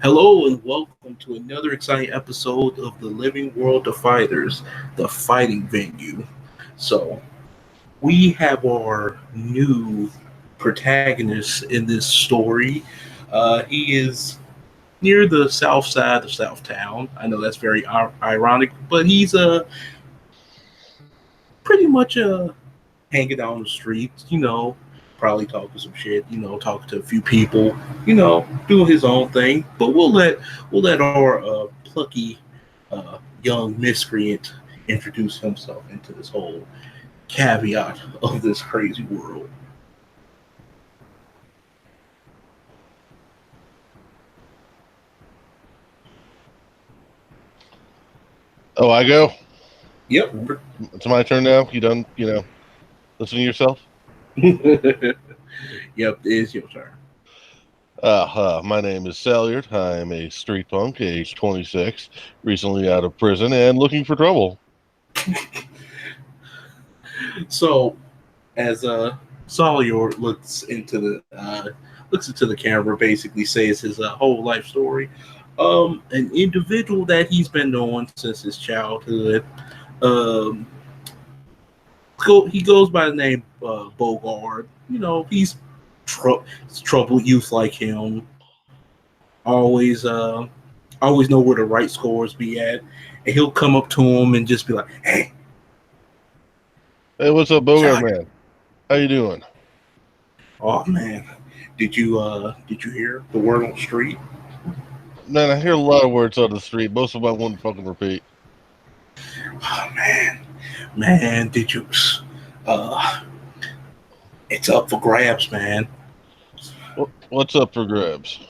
Hello and welcome to another exciting episode of the Living World of Fighters, the fighting venue. So, we have our new protagonist in this story. He is near the south side of Southtown. I know that's very ironic, but he's pretty much hanging out on the streets, probably talking some shit, talking to a few people, doing his own thing. But we'll let our plucky young miscreant introduce himself into this whole caveat of this crazy world. Oh, I go. Yep. It's my turn now. You done? Listen to yourself. Yep, it is your turn. My name is Salyard. I am a street punk, age 26, recently out of prison and looking for trouble. So as Solior looks into the camera, basically says his whole life story. An individual that he's been knowing since his childhood. Um, he goes by the name Bogard. He's troubled youth like him. Always always know where the right scores be at, and he'll come up to him and just be like, "Hey, Hey, what's up, Bogart Sally. man? How you doing? Oh man, did you hear the word on the street? Man, I hear a lot of words on the street. Most of them I wouldn't fucking repeat. Oh man, did you? Uh, it's up for grabs, man. What's up for grabs?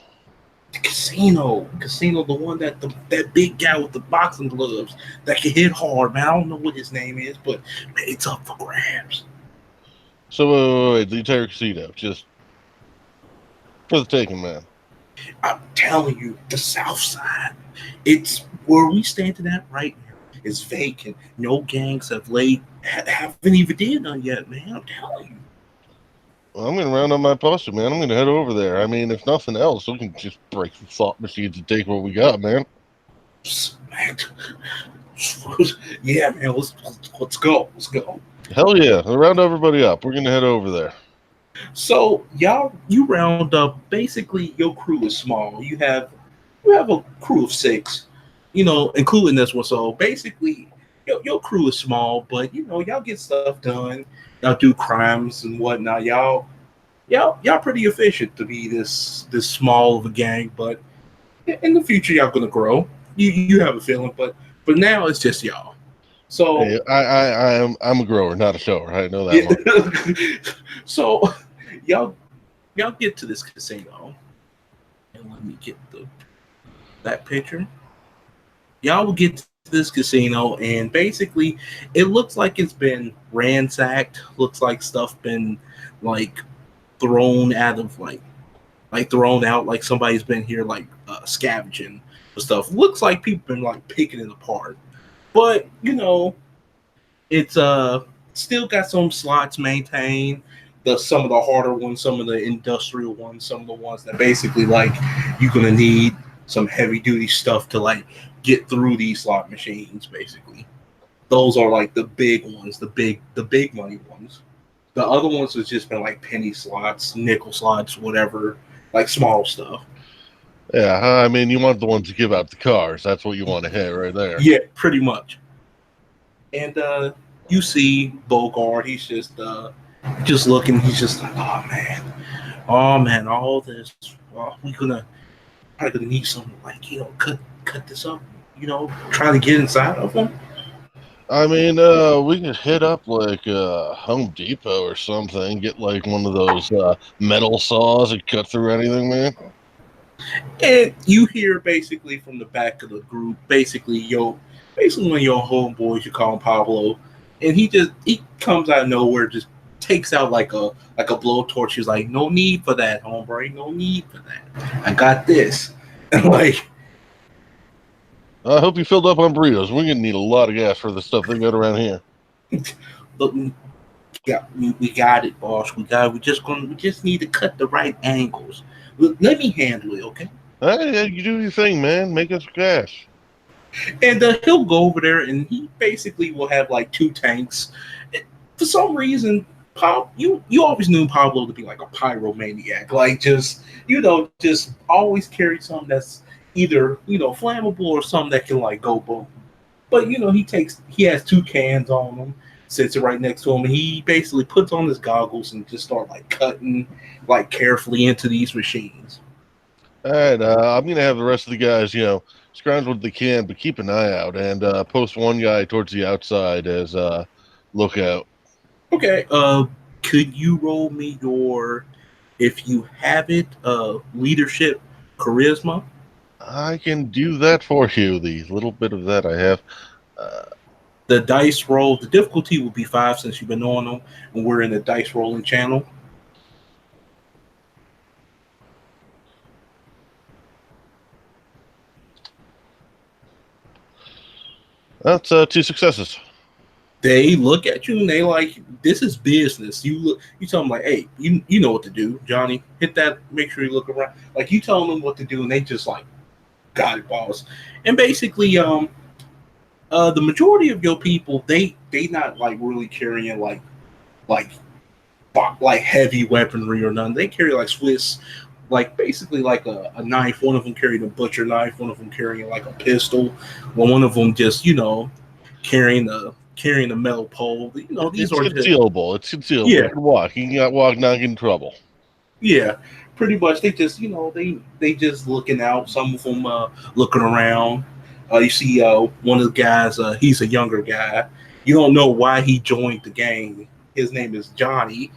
The casino, the one that big guy with the boxing gloves that can hit hard, man. I don't know what his name is, but man, it's up for grabs. So, wait, the entire casino, just for the taking, man. I'm telling you, the South Side, it's where we standing at right now. It's vacant. No gangs haven't even did none yet, man. I'm telling you. Well, I'm gonna round up my posse, man. I'm gonna head over there. I mean, if nothing else, we can just break the slot machines and take what we got, man. Man, yeah, man. Let's go. Let's go. Hell yeah, round everybody up. We're gonna head over there. So you round up. Basically, your crew is small. You have a crew of six, including this one. So basically, your crew is small, but y'all get stuff done. Y'all do crimes and whatnot. Y'all pretty efficient to be this small of a gang. But in the future, y'all gonna grow. You have a feeling, but now it's just y'all. So Hey, I'm a grower, not a shower. I know that yeah, much. so y'all y'all get to this casino, and let me get that picture. Y'all will get to this casino, and basically, it looks like it's been ransacked. Looks like stuff been like thrown out of like thrown out. Like somebody's been here like scavenging for stuff. Looks like people been like picking it apart. But it's still got some slots maintained. Some of the harder ones, some of the industrial ones, some of the ones that basically like you're gonna need some heavy duty stuff to like get through these slot machines. Basically, those are like the big ones, the big money ones. The other ones has just been like penny slots, nickel slots, whatever, like small stuff. Yeah, I mean, you want the ones to give out the cars. That's what you want to hit right there. Yeah, pretty much. And you see Bogart, he's just looking, he's just like, oh man, all this. We gonna probably gonna need some like cut this up. Try to get inside of them. I mean, we could hit up like Home Depot or something, get like one of those metal saws and cut through anything, man. And you hear basically from the back of the group, basically one of your homeboys, you call him Pablo, and he comes out of nowhere, just takes out like a blowtorch. He's like, no need for that, homeboy, no need for that. I got this, and like, I hope you filled up on burritos. We're gonna need a lot of gas for the stuff they got around here. look, we got it, boss. We just need to cut the right angles. Let me handle it, okay? Hey, you do your thing, man. Make us cash. And he'll go over there, and he basically will have like two tanks. For some reason, you always knew Pablo to be like a pyromaniac, like just just always carry something that's either flammable or something that can like go boom. But he has two cans on him, sits it right next to him, and he basically puts on his goggles and just start like cutting like carefully into these machines. All right, I'm gonna have the rest of the guys, scrounge what they can, but keep an eye out and post one guy towards the outside as lookout. Okay, could you roll me your, if you have it, leadership charisma? I can do that for you. The little bit of that I have. Uh, The dice roll, the difficulty will be 5 since you've been on them, and we're in the dice rolling channel. that's two successes. They look at you and they like, this is business. You tell them like, hey, you know what to do, Johnny. Hit that. Make sure you look around. Like you tell them what to do, and they just like, got it, boss. And basically, the majority of your people, they not like really carrying like like heavy weaponry or none. They carry like Swiss, like basically like a knife. One of them carried a butcher knife. One of them carrying like a pistol. One of them just carrying a metal pole. These It's are just concealable. It's concealable. You yeah can walk. You can walk, not get in trouble. yeah. Pretty much, they just they just looking out. Some of them looking around. You see one of the guys. He's a younger guy. You don't know why he joined the gang. His name is Johnny.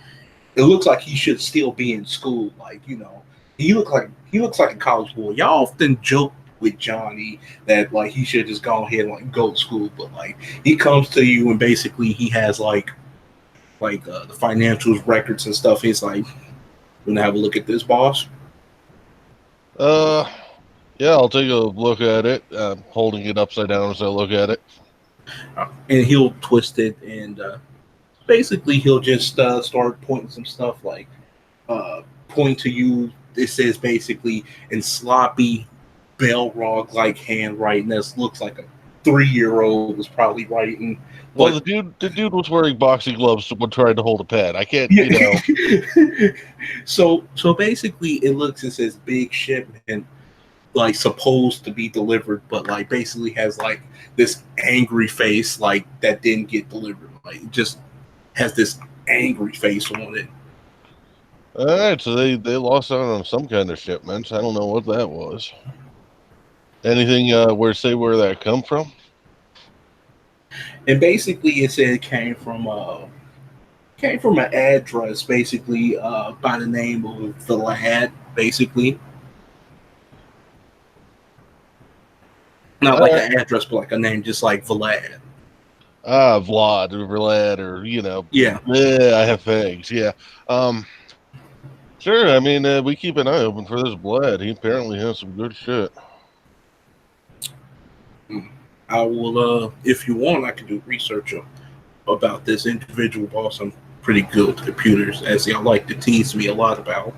It looks like he should still be in school. Like he looks like a college boy. Y'all often joke with Johnny that like he should just go ahead and like go to school, but like he comes to you and basically he has the financials records and stuff. He's like, "Gonna have a look at this, boss." Uh, yeah, I'll take a look at it. Holding it upside down as I look at it. And he'll twist it and basically he'll just start pointing some stuff like point to you. It says basically in sloppy Belrog like handwriting that looks like a 3-year-old was probably writing. Well, But the dude was wearing boxing gloves when trying to hold a pad. I can't, yeah. So basically it looks, it says big shipment like supposed to be delivered, but like basically has like this angry face like that didn't get delivered. Like it just has this angry face on it. All right, so they lost out on some kind of shipments. I don't know what that was. Anything where that come from? And basically it said it came from an address basically by the name of the lad basically, not All like right. an address but like a name just like Vlad. Vlad or Vlad or Yeah. yeah, I have things. Yeah. Um, sure. I mean, we keep an eye open for this Vlad. He apparently has some good shit. I will if you want I can do research about this individual boss. I'm pretty good with computers, as y'all like to tease me a lot about.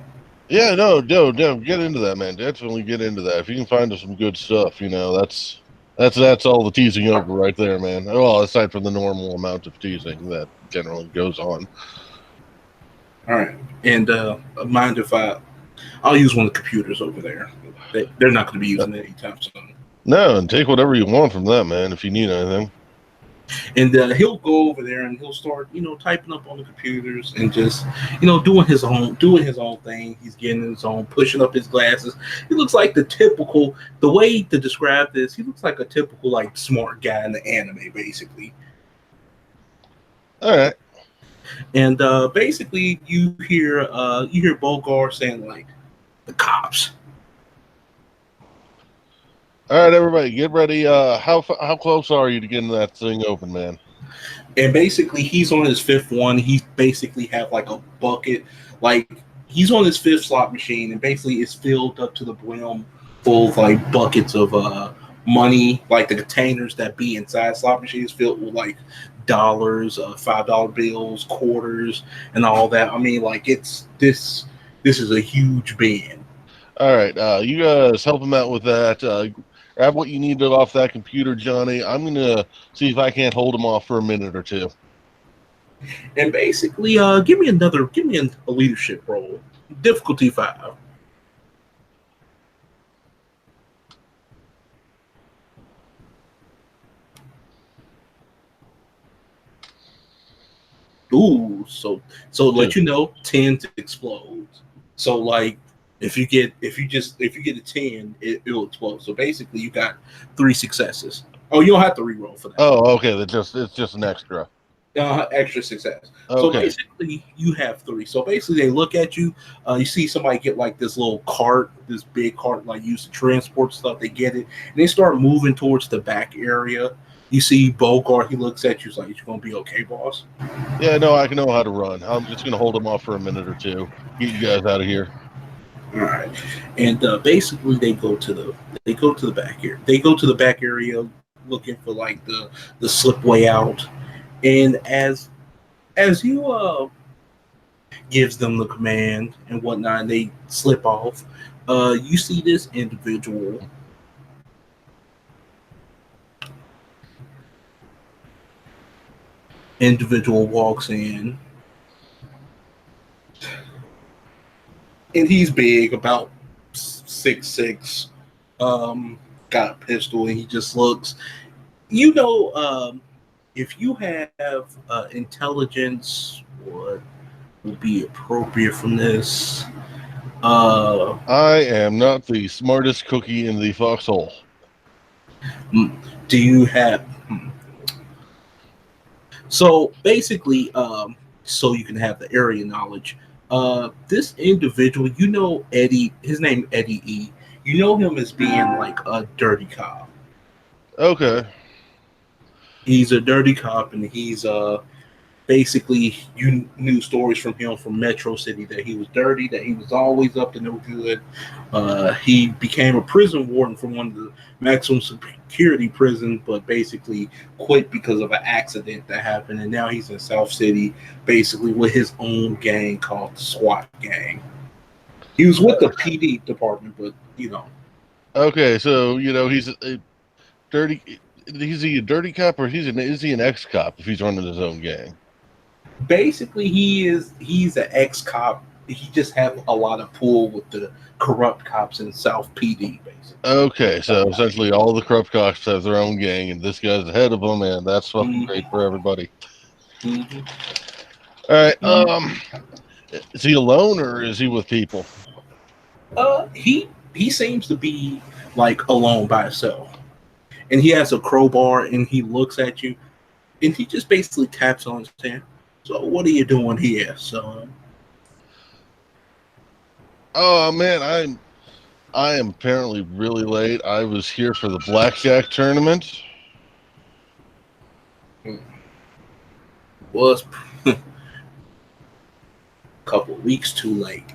Yeah, no, get into that, man. Definitely get into that. If you can find us some good stuff, that's all the teasing over right there, man. Well, aside from the normal amount of teasing that generally goes on. All right. And mind if I'll use one of the computers over there. They're not going to be using it anytime soon. No, and take whatever you want from that, man. If you need anything. And he'll go over there and he'll start, typing up on the computers and just, doing his own thing. He's getting his own, pushing up his glasses. He looks like the way to describe this, he looks like a typical like smart guy in the anime, basically. All right. And basically, you hear Bogar saying like, "The cops." All right, everybody, get ready. How close are you to getting that thing open, man? And basically he's on his fifth one. He basically have like a bucket, like he's on his fifth slot machine, and basically it's filled up to the brim full of like buckets of money, like the containers that be inside slot machines filled with like dollars, $5 bills, quarters, and all that. I mean, like it's this is a huge bin. All right, you guys help him out with that. Grab what you need off that computer, Johnny. I'm gonna see if I can't hold him off for a minute or two. And basically, give me a leadership role. Difficulty 5. Ooh, so to let Two. you know, 10 explodes. So like if you get a 10, it'll explode. So basically you got 3 successes. Oh, you don't have to reroll for that. Oh, okay. It's just an extra. Extra success. So Okay. basically, you have 3. So basically, they look at you. You see somebody get like this little cart, this big cart, like used to transport stuff. They get it, and they start moving towards the back area. You see Bogart. He looks at you. He's like, "You gonna be okay, boss?" Yeah, no, I can know how to run. I'm just gonna hold him off for a minute or two. Get you guys out of here. All right, and basically they go to the back area. They go to the back area looking for like the slipway out. And as you gives them the command and whatnot, and they slip off. You see this individual walks in, and he's big, about 6'6". Got a pistol, and he just looks. You know, if you have intelligence, what would be appropriate from this? Uh, I am not the smartest cookie in the foxhole. do you have? So basically, so you can have the area knowledge. This individual, you know Eddie, his name Eddie E. You know him as being like a dirty cop. Okay. He's a dirty cop, and he's basically you knew stories from him from Metro City that he was dirty, that he was always up to no good. He became a prison warden for one of the maximum security prisons, but basically quit because of an accident that happened, and now he's in South City, basically with his own gang called the SWAT gang. He was with the PD department, but you know, Okay, so he's a dirty. Is he a dirty cop or is he an ex cop if he's running his own gang? basically he's an ex cop. He just have a lot of pull with the corrupt cops in South PD, basically. Okay, so essentially all the corrupt cops have their own gang, and this guy's ahead of them, and that's fucking great Mm-hmm. for everybody. Mm-hmm. All right, is he alone or is he with people? He seems to be like alone by himself, and he has a crowbar, and he looks at you, and he just basically taps on his hand. So what are you doing here, son? Oh man, I am apparently really late. I was here for the blackjack tournament. Was a couple of weeks too late.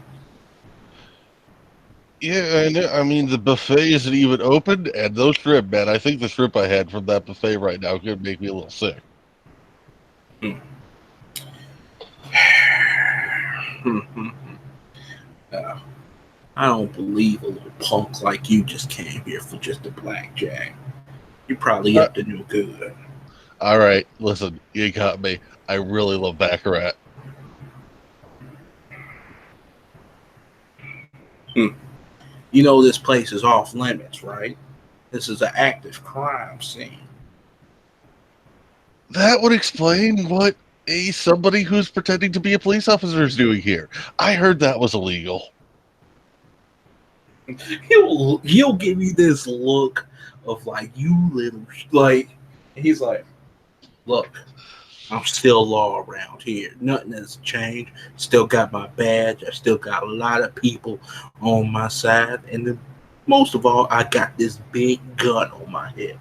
Yeah, I mean the buffet isn't even open, and those shrimp, man. I think the shrimp I had from that buffet right now could make me a little sick. uh, I don't believe a little punk like you just came here for just a blackjack. You're probably Uh, up to no good. all right, listen, you got me. I really love baccarat. Hmm. You know this place is off limits, right? This is an active crime scene. That would explain what somebody who's pretending to be a police officer is doing here. I heard that was illegal. He'll give you this look of like you little like. He's like, look, I'm still law around here. Nothing has changed. Still got my badge. I still got a lot of people on my side, and most of all, I got this big gun on my head.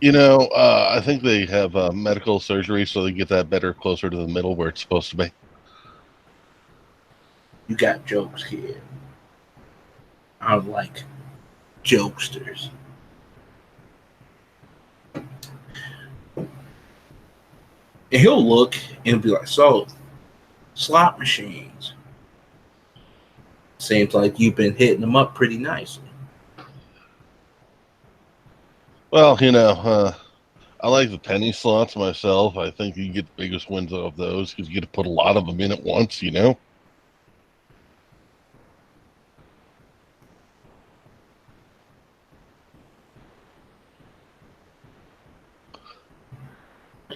I think they have medical surgery so they get that better closer to the middle where it's supposed to be. You got jokes here. I like jokesters. And he'll look and be like, so, slot machines. Seems like you've been hitting them up pretty nicely. Well, I like the penny slots myself. I think you get the biggest wins out of those because you get to put a lot of them in at once. And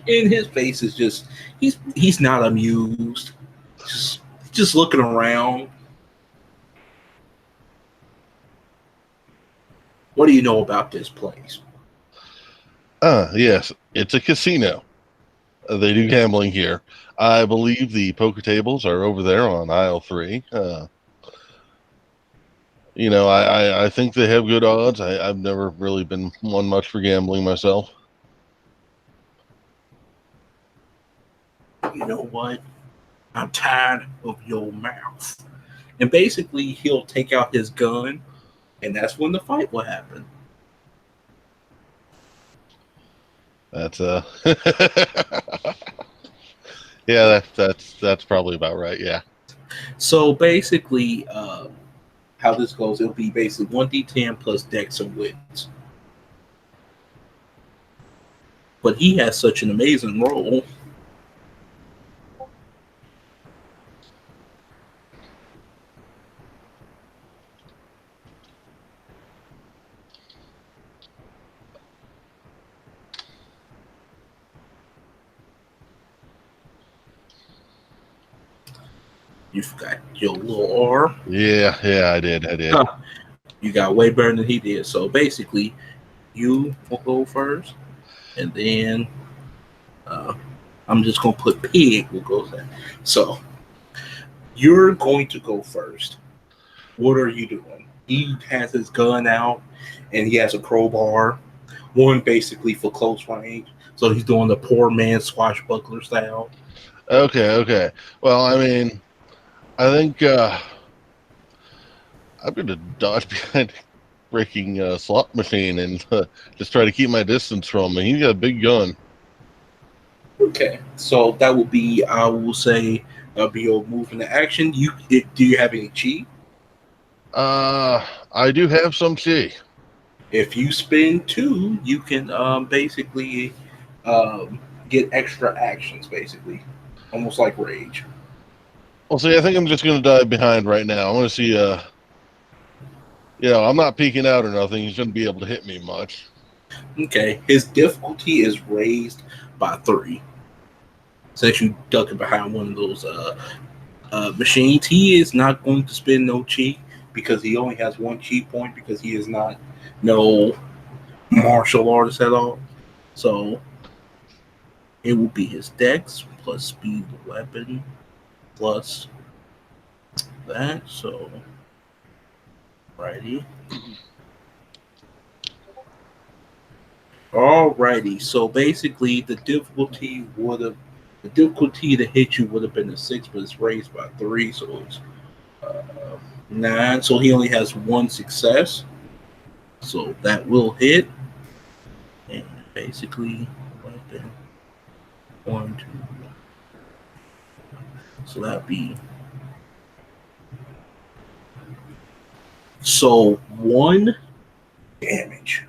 his face is just he's not amused. Just looking around. What do you know about this place? Yes, it's a casino. They do gambling here. I believe the poker tables are over there on aisle 3. I think they have good odds. I've never really been one much for gambling myself. You know what? I'm tired of your mouth. And basically, he'll take out his gun, and that's when the fight will happen. That's yeah, that's probably about right. Yeah. So basically, how this goes, it'll be basically 1d10 plus dex and wits. But he has such an amazing roll. You forgot your little R. Yeah, I did. You got way better than he did. So basically, you will go first, and then I'm just gonna put pig will go there. So you're going to go first. What are you doing? He has his gun out, and he has a crowbar, one basically for close range. So he's doing the poor man swashbuckler style. Okay. Well, I mean, I think I'm going to dodge behind a breaking slot machine and just try to keep my distance from him. He's got a big gun. Okay, so that will be, I will say, be your move into action. Do you have any chi? I do have some chi. If you spend 2, you can basically um, get extra actions, basically, almost like rage. Well, see, I think I'm just going to dive behind right now. I want to see. I'm not peeking out or nothing. He's going to be able to hit me much. Okay, his difficulty is raised by 3. Since you ducking behind one of those machines, he is not going to spend no chi because he only has 1 chi point because he is not no martial artist at all. So it will be his dex plus speed weapon plus that. So righty. Alrighty. So basically the difficulty to hit you would have been a 6, but it's raised by 3, so it's 9. So he only has 1 success. So that will hit. And basically weapon 1, 2. So that'd be so 1 damage.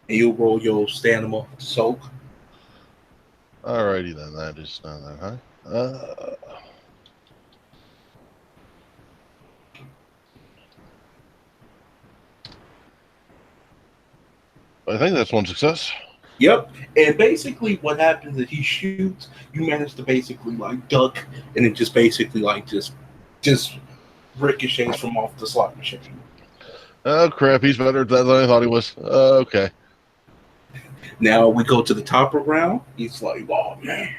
And you roll your stamina soak. Alrighty then. That is not that high. I think that's 1 success. Yep. And basically what happens is he shoots, you manage to basically like duck, and it just basically like just ricochets from off the slot machine. Oh crap, he's better at that than I thought he was. Okay. Now we go to the top of round. He's like, oh man.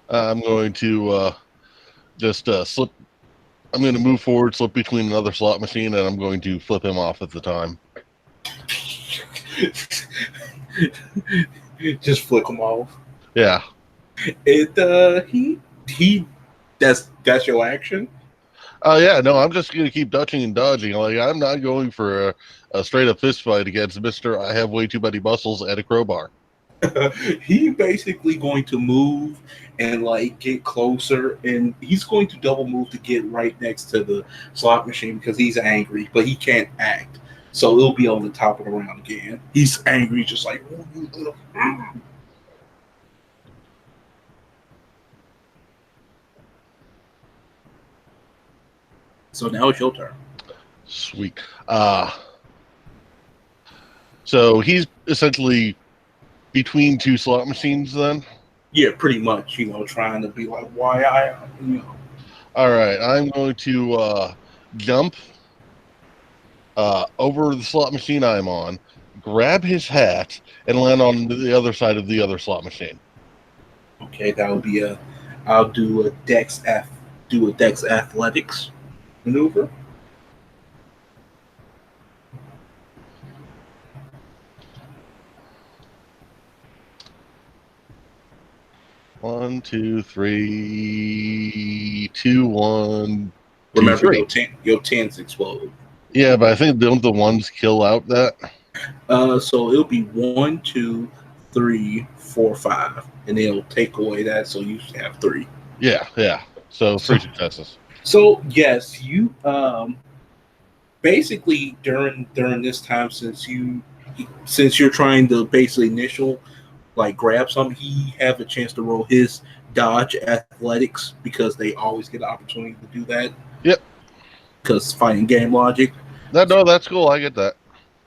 I'm going to just slip. I'm going to move forward, slip between another slot machine, and I'm going to flip him off at the time. Just flick him off. Yeah. He that's your action. Yeah, no, I'm just going to keep dodging and dodging. Like, I'm not going for a straight up fist fight against Mr. I have way too many muscles and a crowbar. He basically going to move and like get closer, and he's going to double move to get right next to the slot machine because he's angry, but he can't act. So it'll be on the top of the round again. He's angry, just like. So now it's your turn. Sweet. So he's essentially between two slot machines then? Yeah, pretty much. Trying to be like, why All right, I'm going to jump over the slot machine I'm on, grab his hat, and land on the other side of the other slot machine. Okay, that would be a. I'll do a Dex athletics maneuver. One, two, three, two, one, two, Remember, three. your tens explode. Yeah, but I think don't the ones kill out that? So it'll be 1, 2, 3, 4, 5, and it'll take away that, so you have 3. Yeah. So So, 3 successes. so yes, you basically during this time, since you're trying to basically initial like grab something, he have a chance to roll his dodge athletics because they always get the opportunity to do that. Yep. Because fighting game logic. No, that's cool. I get that.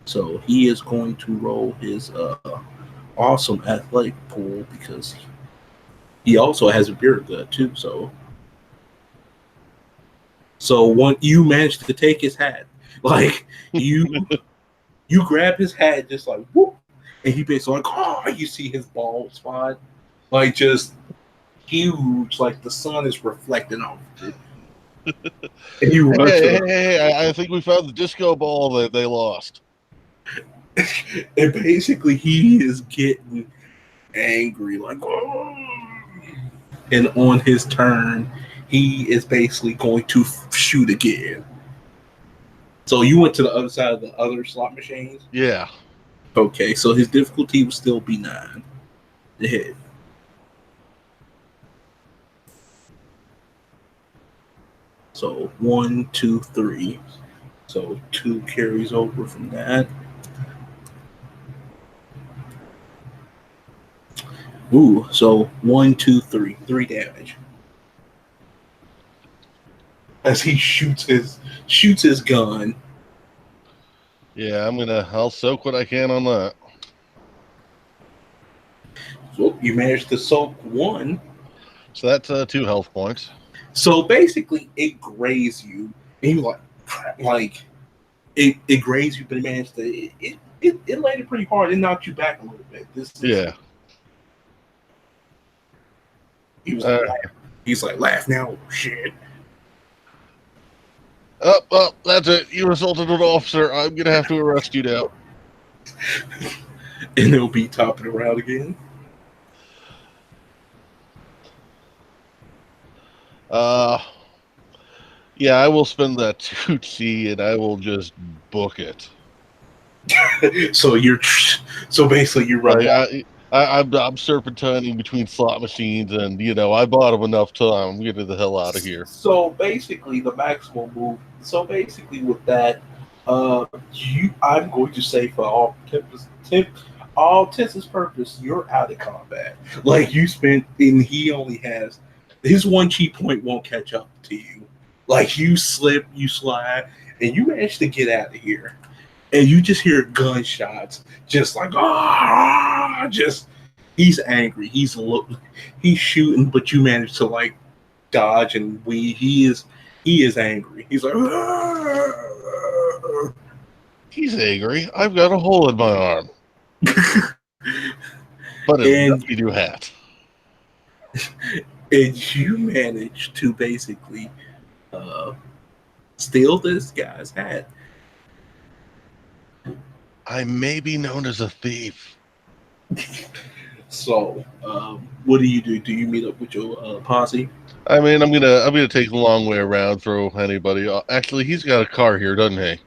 So he is going to roll his awesome athletic pool because he also has a beer gut too. So when you manage to take his hat, like you grab his hat just like whoop, and he basically like you see his bald spot like just huge, like the sun is reflecting off of it. And you run Hey, I think we found the disco ball that they lost. and basically he is getting angry, like, and on his turn, he is basically going to shoot again. So you went to the other side of the other slot machines? Yeah. Okay, so his difficulty will still be 9 to hit. So 1, 2, 3. So 2 carries over from that. Ooh, so 1, 2, 3. 3 damage. As he shoots his gun. Yeah, I'll soak what I can on that. So you managed to soak 1. So that's 2 health points. So basically, it grazed you, and you like it grazed you, but it managed to it laid it pretty hard. It knocked you back a little bit. Yeah. He was like, laugh. He's like, laugh now, shit. Oh, that's it. You assaulted an officer. I'm gonna have to arrest you now. And it'll be topping around again. Yeah, I will spend that 2T and I will just book it. So basically you run. I'm serpentining between slot machines, and I bought them enough time. I'm getting the hell out of here. So basically, the maximum move. So basically, with that, I'm going to say for all intents purpose, you're out of combat. Like you spent, and he only has his 1 key point won't catch up to you. Like you slip, you slide, and you manage to get out of here. And you just hear gunshots, just like just he's angry. He's shooting, but you manage to like dodge and weave. He is angry. He's like he's angry. I've got a hole in my arm, but it's a new hat. And you manage to basically steal this guy's hat. I may be known as a thief. So, what do you do? Do you meet up with your posse? I mean, I'm gonna take the long way around. Throw anybody. Actually, he's got a car here, doesn't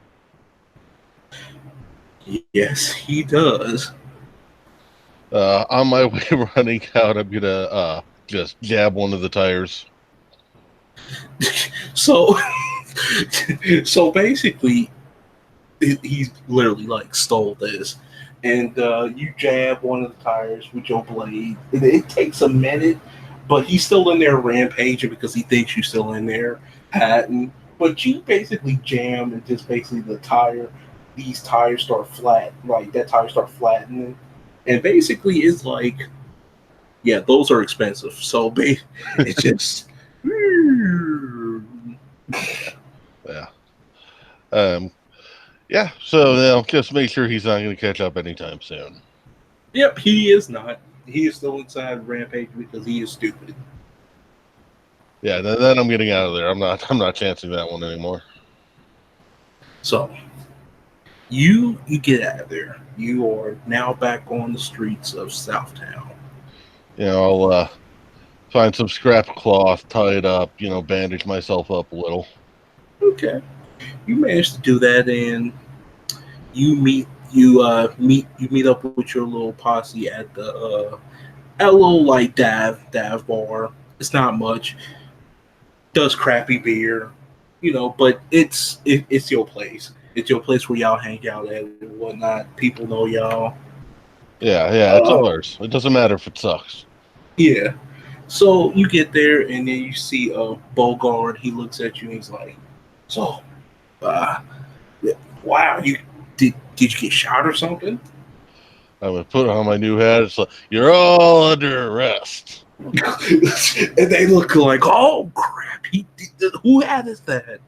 he? Yes, he does. On my way running out, I'm gonna just jab one of the tires. So, so basically, he literally like stole this, and you jab one of the tires with your blade. It takes a minute, but he's still in there rampaging because he thinks you're still in there, Patton. But you basically jam, and just basically these tires start flat, like that tire start flattening, and basically it's like, yeah, those are expensive. So it's just. Yeah. Um. Yeah. So now, just make sure he's not going to catch up anytime soon. Yep, he is not. He is still inside Rampage because he is stupid. Yeah. Then I'm getting out of there. I'm not. I'm not chancing that one anymore. So you get out of there. You are now back on the streets of Southtown. I'll find some scrap cloth, tie it up. Bandage myself up a little. Okay, you managed to do that, and you meet up with your little posse at a little like dive bar. It's not much. Does crappy beer, but it's your place. It's your place where y'all hang out at and whatnot. People know y'all. Yeah. Yeah. It's Uh, ours. It doesn't matter if it sucks. yeah. So you get there and then you see Bogart. He looks at you and he's like, "So, uh, wow, did you get shot or something?" I'm gonna put on my new hat. It's like, you're all under arrest. And they look like, "Oh crap! Who had us that?"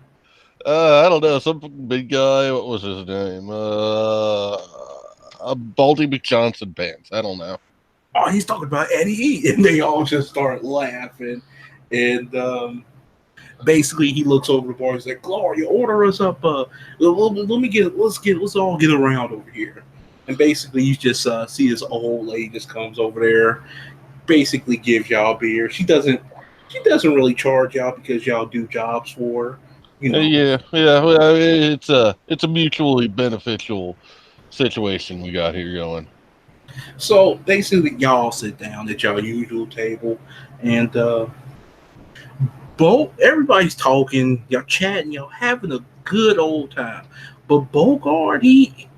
I don't know. Some big guy. What was his name? A Baldy McJohnson pants. I don't know. Oh, he's talking about Eddie E. And they all just start laughing. And basically, he looks over the bar. He's like, "Gloria, order us up. Let's all get around over here." And basically, you just see this old lady just comes over there, basically gives y'all beer. She doesn't really charge y'all because y'all do jobs for her, you know. Yeah, yeah. Well, I mean, it's a mutually beneficial situation we got here going. So basically, y'all sit down at y'all usual table, and everybody's talking, y'all chatting, y'all having a good old time. But Bogart, he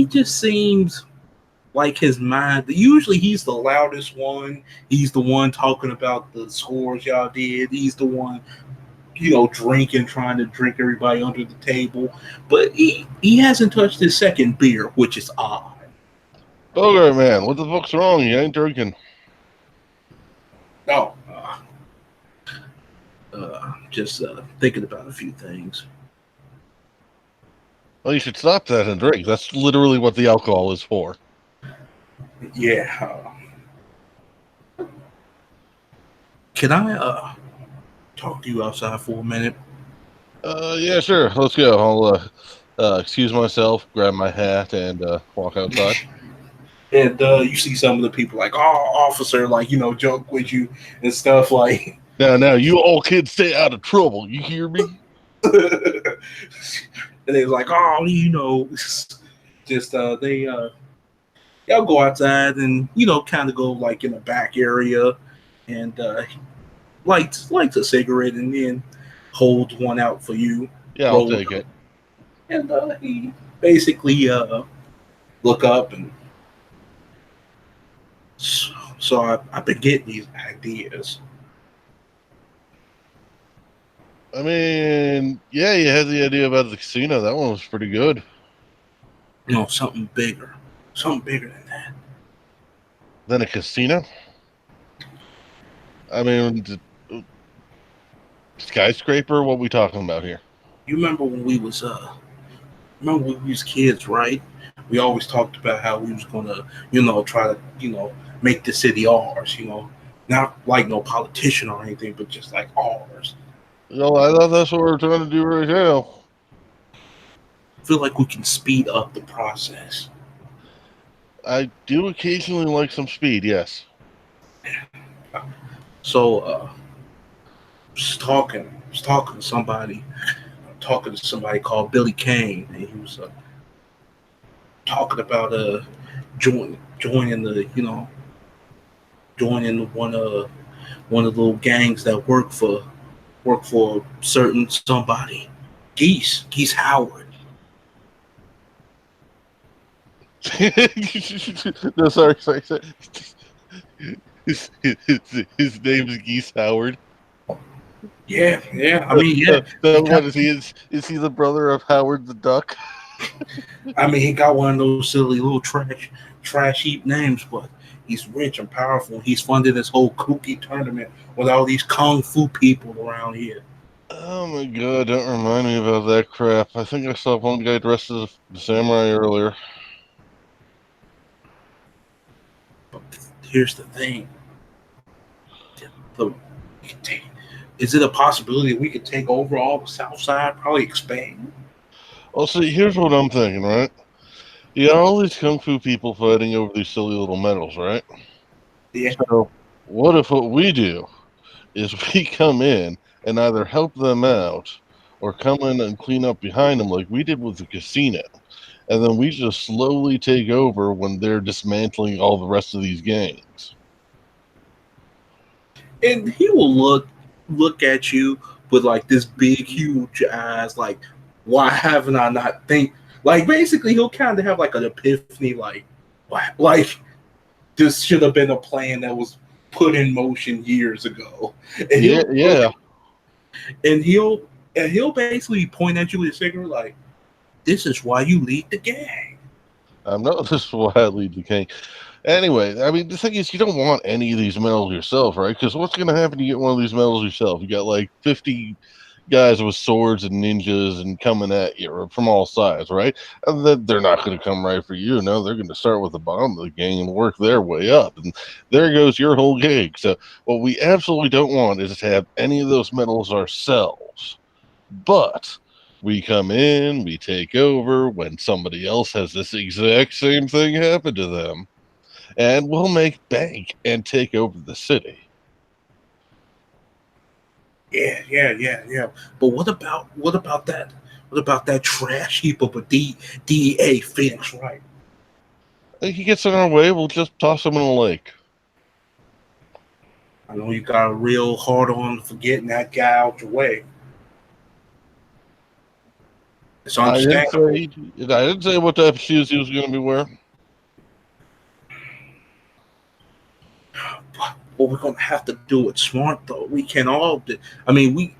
just seems like his mind. Usually, he's the loudest one. He's the one talking about the scores y'all did. He's the one, drinking, trying to drink everybody under the table. But he hasn't touched his second beer, which is odd. Okay, man. What the fuck's wrong? You ain't drinking. Oh, just thinking about a few things. Well, you should stop that and drink. That's literally what the alcohol is for. Yeah. Can I talk to you outside for a minute? Yeah, sure. Let's go. I'll excuse myself, grab my hat, and walk outside. And you see some of the people like, "Oh, officer," like, joke with you and stuff like. Now, you all kids stay out of trouble. You hear me? And they was like, "Oh, just they y'all go outside and kind of go like in the back area and lights a cigarette and then holds one out for you, Yeah, I'll roll it take up, it. and he basically look up and so I've been getting these ideas. I mean, yeah, you had the idea about the casino. That one was pretty good. Something bigger than that. Then a casino? I mean, skyscraper? What we talking about here? You remember when we was kids, right? We always talked about how we was gonna, try to, make the city ours, not like no politician or anything, but just like ours. No, I thought that's what we're trying to do right now. I feel like we can speed up the process. I do occasionally like some speed, yes. So, was talking to somebody, called Billy Kane, and he was talking about joining joining the joining one of the little gangs that work for certain somebody. Geese Howard. No, sorry. His name is Geese Howard. Yeah, yeah. I mean, yeah. He So got. what is he? Is he the brother of Howard the Duck? I mean, he got one of those silly little trash heap names, but he's rich and powerful. He's funded this whole kooky tournament with all these kung fu people around here. Oh my god! Don't remind me about that crap. I think I saw one guy dressed as a samurai earlier. But here's the thing: the, is it a possibility we could take over all the South Side? Probably expand. Well, see, here's what I'm thinking, right? You got all these kung fu people fighting over these silly little medals, right? Yeah, So, what if what we do is we come in and either help them out or come in and clean up behind them like we did with the casino? And then we just slowly take over when they're dismantling all the rest of these gangs. and he will look at you with like this big, huge eyes, like, why haven't I not think? Like, basically, he'll kind of have like an epiphany, like, why, like this should have been a plan that was put in motion years ago. And Yeah, he'll look yeah. and he'll basically point at you with a cigarette, like, this is why you lead the gang. I'm not this wildly decaying. Anyway, I mean, the thing is, you don't want any of these medals yourself, right? Because what's going to happen to you get one of these medals yourself? You got like 50 guys with swords and ninjas and coming at you from all sides, right? And then they're not going to come right for you. No, they're going to start with the bottom of the gang and work their way up. And there goes your whole gang. So, what we absolutely don't want is to have any of those medals ourselves. But we come in, we take over when somebody else has this exact same thing happen to them, and we'll make bank and take over the city. Yeah. But what about that? What about that trash heap of a DEA Phoenix, right? If he gets in our way, we'll just toss him in a lake. I know you got a real hard on for getting that guy out your way. It's I didn't understandable. say I didn't say what type of shoes he was going to be wearing. But we're gonna have to do it smart though. We can all do. I mean, we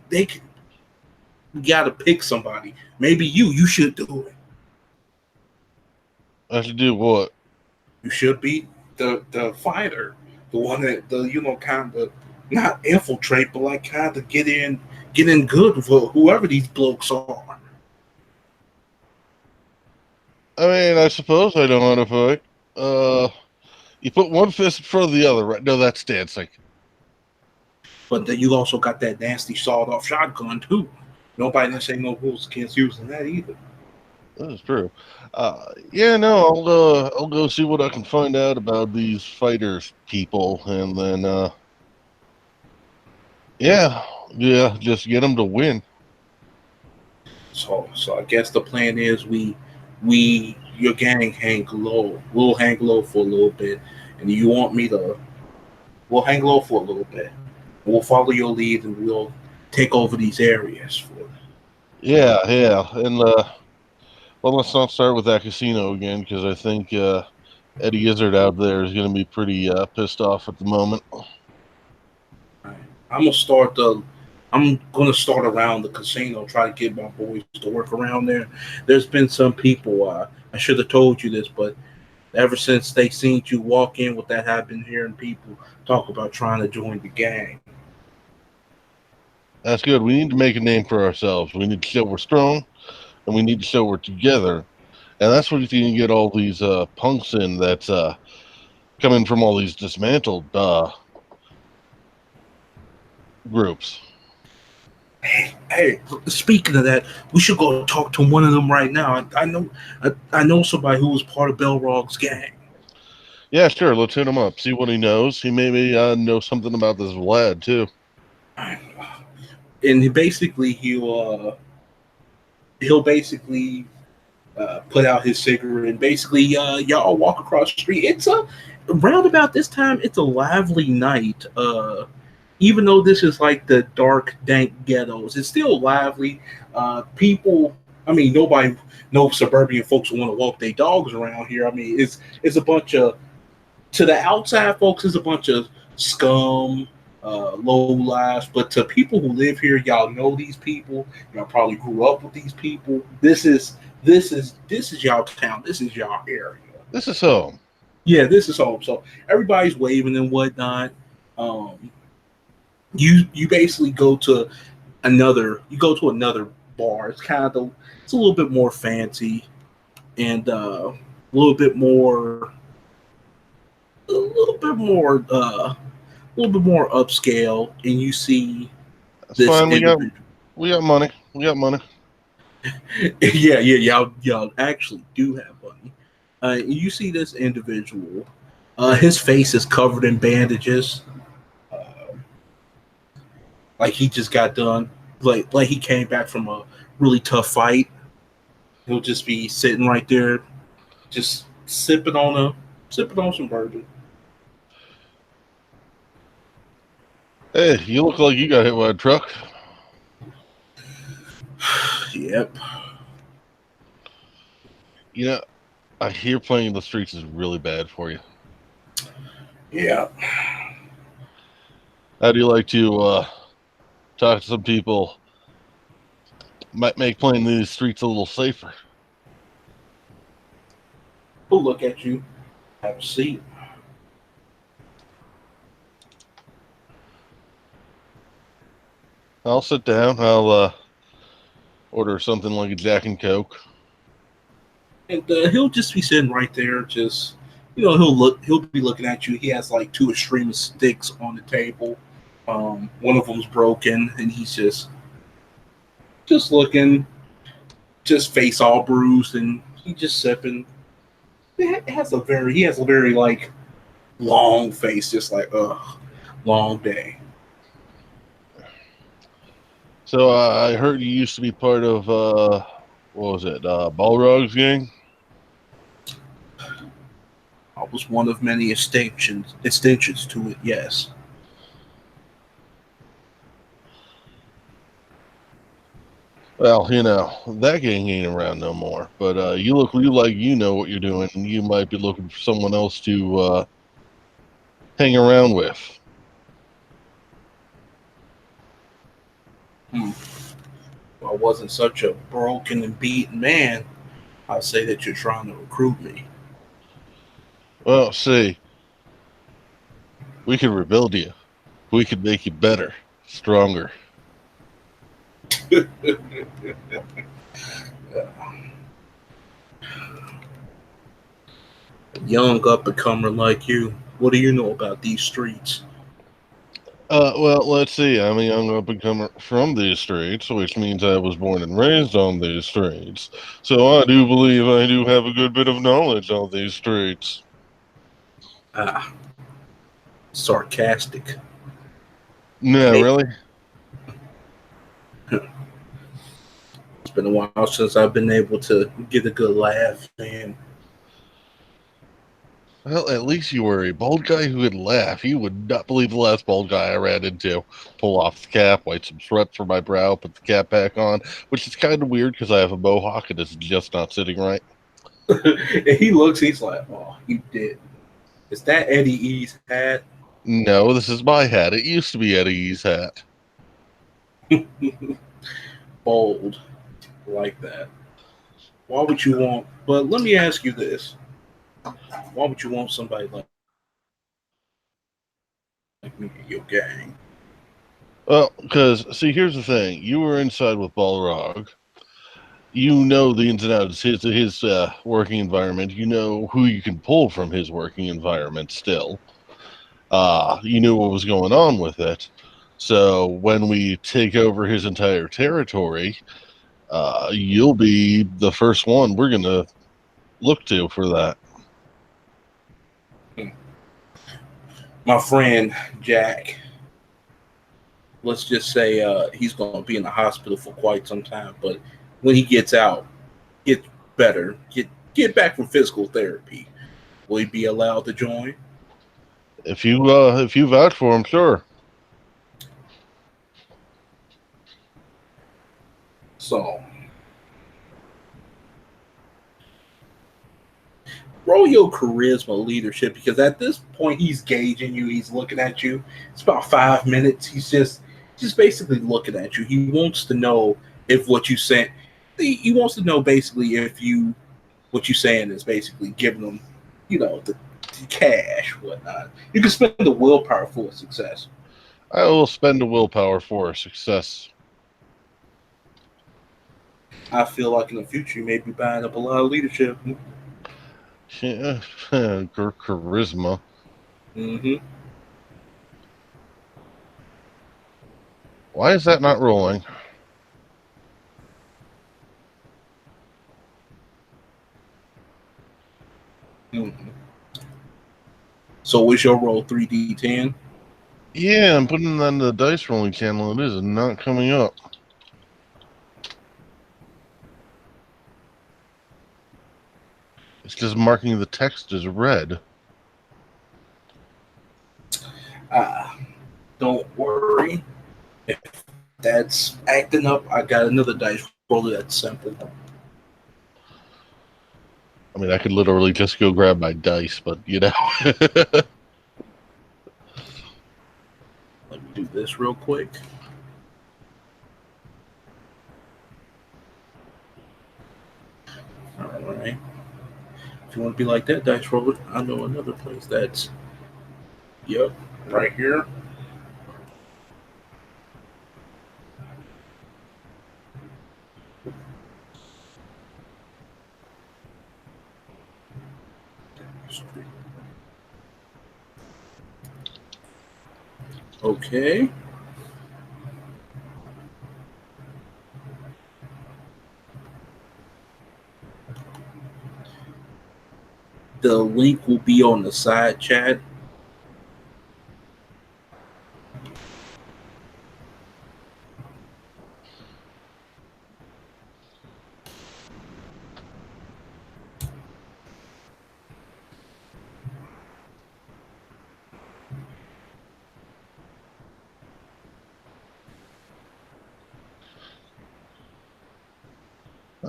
gotta pick somebody. Maybe you should do it. I should do what? You should be the fighter, the one that the kind of not infiltrate, but like kind of get in good for whoever these blokes are. I mean, I suppose I know how to fight. You put one fist in front of the other, right? No, that's dancing. But then you also got that nasty sawed off shotgun too. Nobody didn't say no rules against using that either. That is true. Yeah, no, I'll go see what I can find out about these fighters people, and then yeah, yeah, just get them to win. So I guess the plan is we your gang hang low. We'll hang low for a little bit, and you want me to? We'll hang low for a little bit. We'll follow your lead, and we'll take over these areas. Yeah, yeah, and well, let's not start with that casino again because I think Eddie Izzard out there is going to be pretty pissed off at the moment. I'm gonna start the. I'm gonna start around the casino. Try to get my boys to work around there. There's been some people. I should have told you this, but ever since they seen you walk in with that, I've been hearing people talk about trying to join the gang. That's good. We need to make a name for ourselves. We need to show we're strong, and we need to show we're together. And that's what you can get all these punks in that's coming from all these dismantled groups. Hey, speaking of that, we should go talk to one of them right now. I know somebody who was part of Belrog's gang. Yeah, sure. Let's hit him up. See what he knows. He maybe know something about this Vlad too. And he basically he'll basically put out his cigarette, and basically, y'all walk across the street. It's a round about this time. It's a lively night. Even though this is like the dark, dank ghettos, it's still lively. People, I mean, nobody, no suburban folks want to walk their dogs around here. I mean, it's a bunch of to the outside folks, it's a bunch of scum, low lives. But to people who live here, y'all know these people. Y'all probably grew up with these people. This is y'all town. This is y'all area. This is home. Yeah, this is home. So everybody's waving and whatnot. Um, you basically go to another bar. It's a little bit more fancy and a little bit more a little bit more upscale, and you see That's this fine. individual. We got money. We got money. Yeah, yeah, y'all actually do have money. You see this individual. His face is covered in bandages, uh, like he just got done, like he came back from a really tough fight. He'll just be sitting right there, just sipping on some bourbon. Hey, you look like you got hit by a truck. Yep. You know, I hear playing in the streets is really bad for you. Yeah. How do you like to talk to some people? Might make playing in these streets a little safer. He'll look at you. Have a seat. I'll sit down. I'll order something like a Jack and Coke. And he'll just be sitting right there, just he'll be looking at you. He has like two extreme sticks on the table. One of them's broken, and he's just looking, just face all bruised, and he just sipping. He has a very like long face, just like long day. So I heard you used to be part of what was it? Balrog's gang. I was one of many extensions to it. Yes. Well, that gang ain't around no more. But you look like you know what you're doing, and you might be looking for someone else to hang around with. Hmm. If I wasn't such a broken and beaten man, I'd say that you're trying to recruit me. Well, see, we could rebuild you. We could make you better, stronger. A young up and comer like you, what do you know about these streets? Well, let's see. I'm a young up and comer from these streets, which means I was born and raised on these streets. So I do believe I do have a good bit of knowledge on these streets. Ah, sarcastic. No, Maybe really? it's been a while since I've been able to get a good laugh, and Well, at least you were a bald guy who could laugh. You would not believe the last bald guy I ran into. Pull off the cap, wipe some sweat from my brow, put the cap back on, which is kind of weird because I have a mohawk and it's just not sitting right. and he's like, oh, you did. Is that Eddie E's hat? No, this is my hat. It used to be Eddie's hat. Bold, like that. Why would you want? But let me ask you this: why would you want somebody like me in your gang? Well, because, see, here's the thing. You were inside with Balrog. You know the ins and outs of his working environment. You know who you can pull from his working environment still. You knew what was going on with it. So when we take over his entire territory, you'll be the first one we're going to look to for that. My friend Jack, let's just say he's going to be in the hospital for quite some time. But when he gets out, get better, get back from physical therapy, will he be allowed to join? If you vouch for him, sure. So roll your charisma leadership because at this point he's gauging you, he's looking at you. It's about 5 minutes. He's just basically looking at you. He wants to know if what you sent. He wants to know basically if you what you saying is basically giving them, the cash, whatnot. You can spend the willpower for success. I will spend the willpower for success. I feel like in the future you may be buying up a lot of leadership. Yeah, charisma. Mm-hmm. Why is that not rolling? Mm-hmm. So what's your roll? 3d10? Yeah, I'm putting it on the dice rolling channel. It is not coming up. It's just marking the text as red. Don't worry. If that's acting up, I got another dice roller that's simple. I mean, I could literally just go grab my dice, but Let me do this real quick. All right. If you want to be like that dice roller, I know another place that's, yep, right here. Okay. The link will be on the side chat.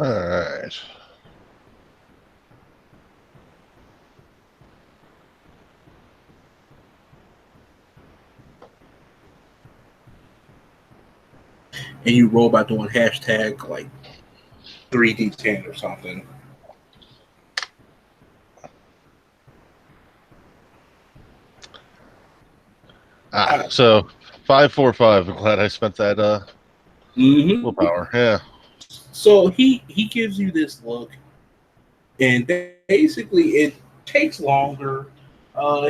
all right. And you roll by doing hashtag like 3d10 or something. So 545. I'm glad I spent that Mm-hmm. willpower. Yeah. So he gives you this look, and basically it takes longer.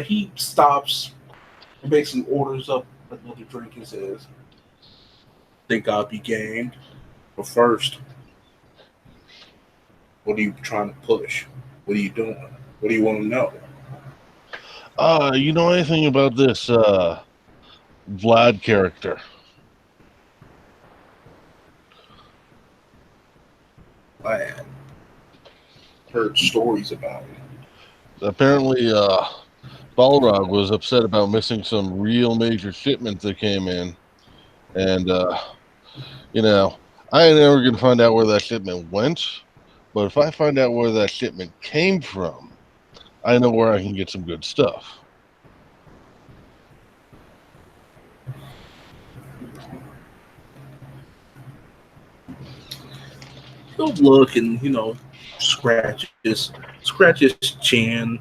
He stops and basically orders up another drink and says, "Think I'll be gamed, but first, what are you trying to push? What are you doing? What do you want to know?" You know anything about this Vlad character? I had heard stories about it. Apparently, Balrog was upset about missing some real major shipments that came in, and you know, I ain't never gonna find out where that shipment went. But if I find out where that shipment came from, I know where I can get some good stuff. He'll look and scratch his chin.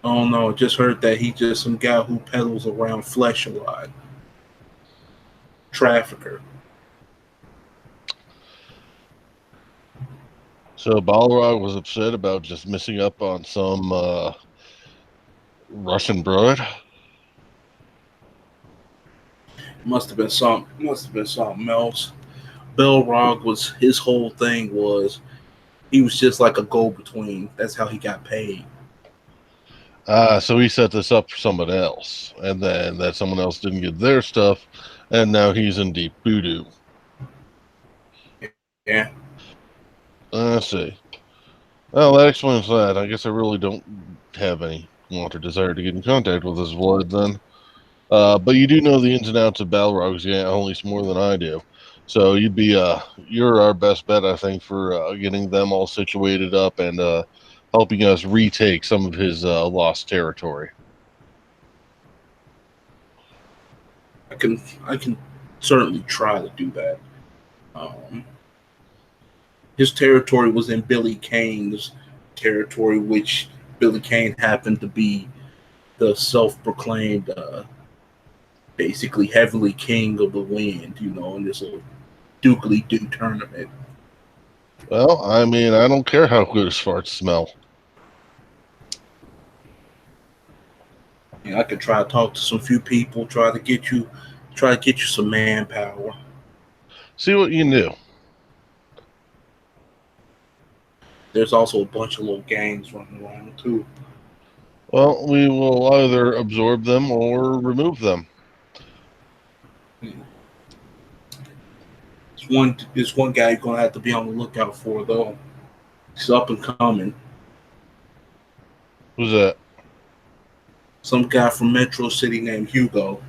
Oh no, just heard that he just some guy who peddles around flesh a lot. Trafficker. So Balrog was upset about just missing up on some Russian broad. Must have been something else. Belrog was his whole thing was he was just like a go between. That's how he got paid. So he set this up for someone else, and then that someone else didn't get their stuff, and now he's in deep voodoo. Yeah. Let's see. Well, that explains that. I guess I really don't have any want or desire to get in contact with this Vlad then. But you do know the ins and outs of Balrogs, yeah, at least more than I do. So you're our best bet, I think, for getting them all situated up and helping us retake some of his lost territory. I can certainly try to do that. Um, his territory was in Billy Kane's territory, which Billy Kane happened to be the self-proclaimed, basically heavenly king of the wind. In this little Dukely Do tournament. Well, I mean, I don't care how good his farts smell. I could try to talk to some few people, try to get you some manpower. See what you can do. There's also a bunch of little gangs running around too. Well, we will either absorb them or remove them. There's one guy you're gonna have to be on the lookout for though. He's up and coming. Who's that? Some guy from Metro City named Hugo.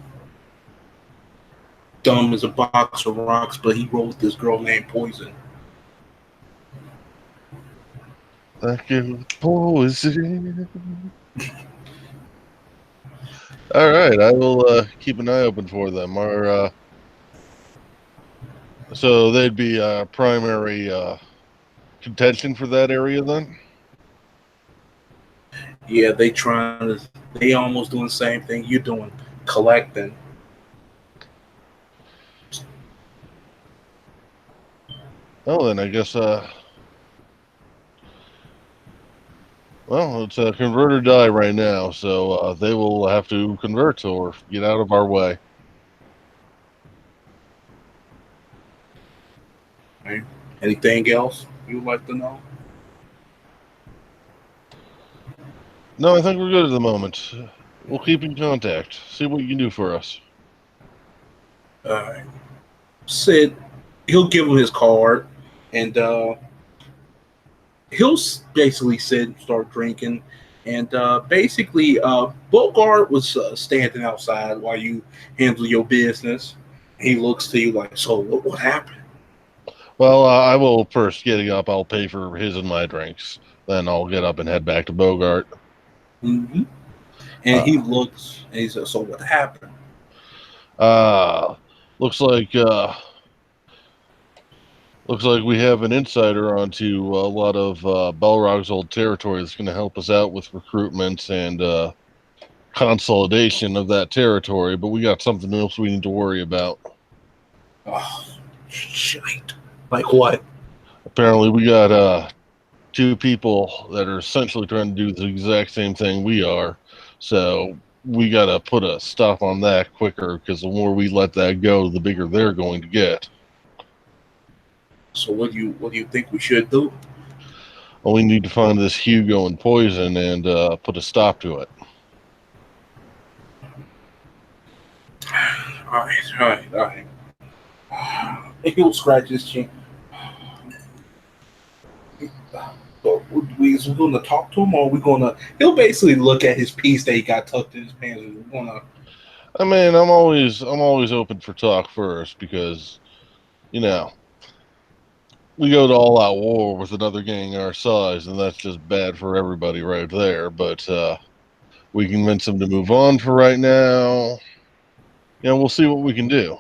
Dumb as a box of rocks, but he wrote this girl named Poison. Thank you, poison. All right, I will keep an eye open for them. So they'd be primary contention for that area then? Yeah, they almost doing the same thing you're doing, collecting. Oh, then I guess well, it's a convert or die right now, so they will have to convert or get out of our way. Right? Anything else you'd like to know? No, I think we're good at the moment. We'll keep in contact. See what you can do for us. All right. Sid, he'll give him his card, and he'll basically sit and start drinking. And basically, Bogart was standing outside while you handle your business. He looks to you like, "So what happened?" Well, I will first getting up. I'll pay for his and my drinks. Then I'll get up and head back to Bogart. Hmm. And Uh, he looks and he says, "So what happened?" uh, looks like we have an insider onto a lot of Balrog's old territory that's going to help us out with recruitment and consolidation of that territory. But we got something else we need to worry about. Oh, shit! Like what? Apparently, we got two people that are essentially trying to do the exact same thing we are. So we got to put a stop on that quicker because the more we let that go, the bigger they're going to get. So what do you think we should do? Well, we need to find this Hugo and Poison and put a stop to it. All right, all right, all right. He'll scratch his chin. So we going to talk to him, or are we going to? He'll basically look at his piece that he got tucked in his pants. And we're going to. I mean, I'm always open for talk first because you know we go to all out war with another gang our size, and that's just bad for everybody right there. But we convince them to move on for right now. We'll see what we can do.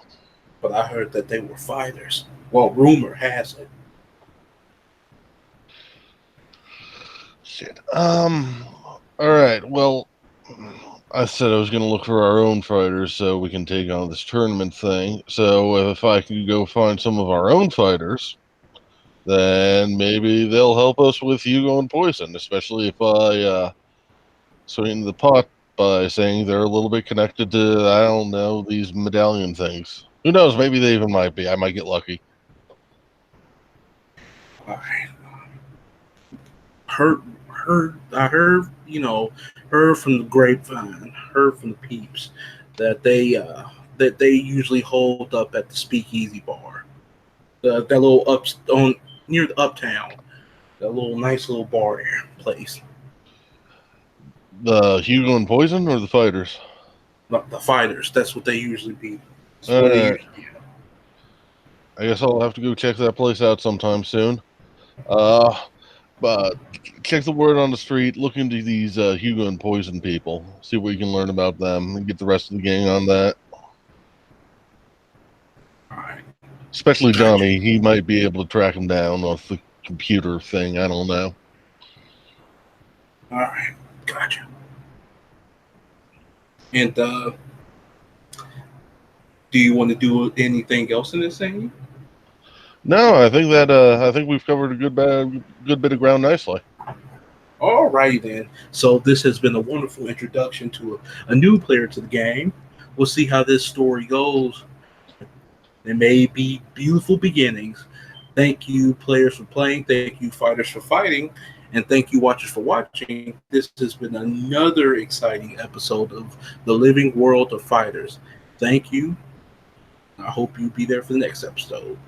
But I heard that they were fighters. Well, rumor has it. Shit. All right. Well, I said I was going to look for our own fighters so we can take on this tournament thing. So if I can go find some of our own fighters, then maybe they'll help us with Hugo and Poison, especially if I sweeten the pot by saying they're a little bit connected to, I don't know, these medallion things. Who knows? Maybe they even might be. I might get lucky. All right. I heard from the grapevine, heard from the peeps that that they usually hold up at the Speakeasy Bar. That little up on near the Uptown. That little nice little bar there place. The Hugo and Poison or the Fighters? The fighters. That's what they usually be. That's All where they right. usually be. I guess I'll have to go check that place out sometime soon. Uh, but check the word on the street. Look into these Hugo and Poison people. See what you can learn about them, and get the rest of the gang on that. All right. Especially Gotcha. Johnny. He might be able to track him down with the computer thing. I don't know. All right. Gotcha. And do you want to do anything else in this scene? No, I think we've covered a good bit of ground nicely. All right then. So this has been a wonderful introduction to a new player to the game. We'll see how this story goes. There may be beautiful beginnings. Thank you, players, for playing. Thank you, fighters, for fighting. And thank you, watchers, for watching. This has been another exciting episode of The Living World of Fighters. Thank you. I hope you'll be there for the next episode.